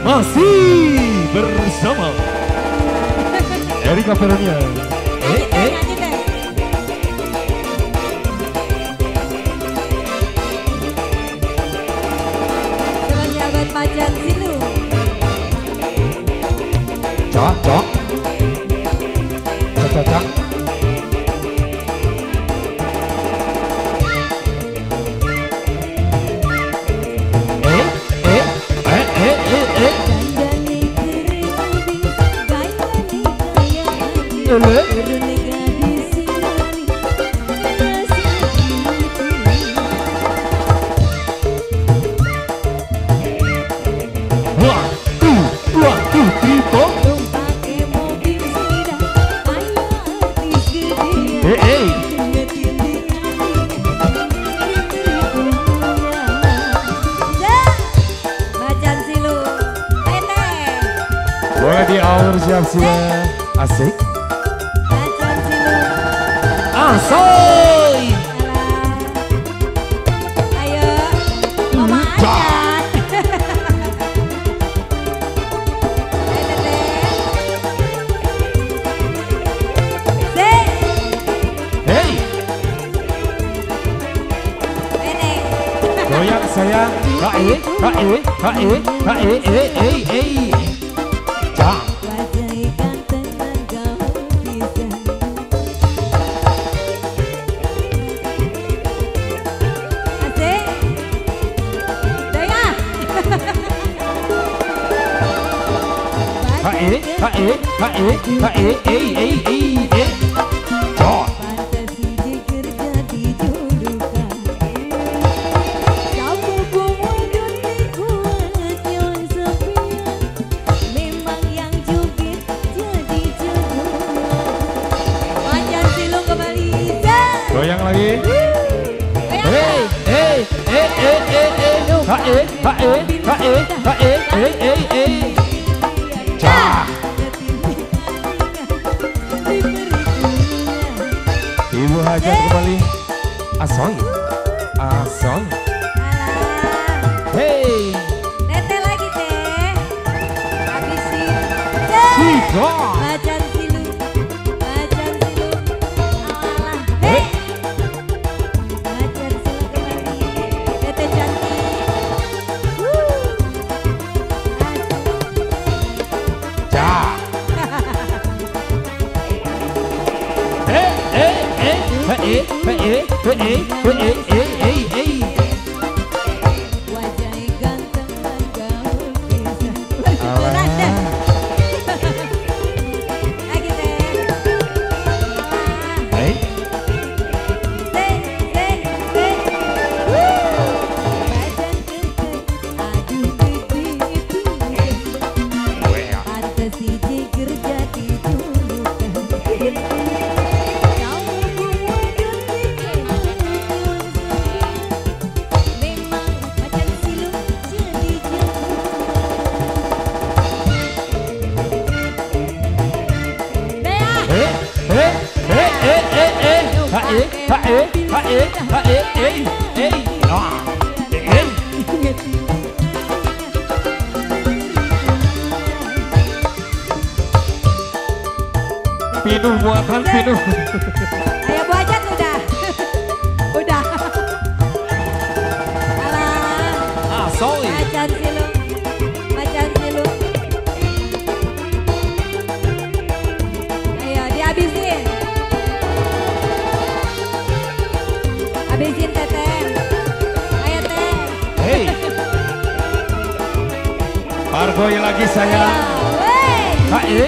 Masih bersama Erika Veronia. Sahabat Macan Silu. Cok. Cok. Boleh di aur siap-siap. Asik. Asoy. Ayo, mama aja. Hey. Goyang saya. Goyang lagi. Ibu Hajar kembali. Asoy. Hey. Tete lagi teh. Habisin. Macan Silu. Alah. Hey. Macan Silu kembali. Tete cantik. Wajah ganteng dan gaul bisa. Lagi teh. Pinuh buatan pinuh. Ayo Bu Ajat udah. Udah. Alah. Asoy. Macan Silu. Ayo dihabisin. Habisin Tete. Ayo Teh. Hey. Pargoy lagi saya. Pargoy.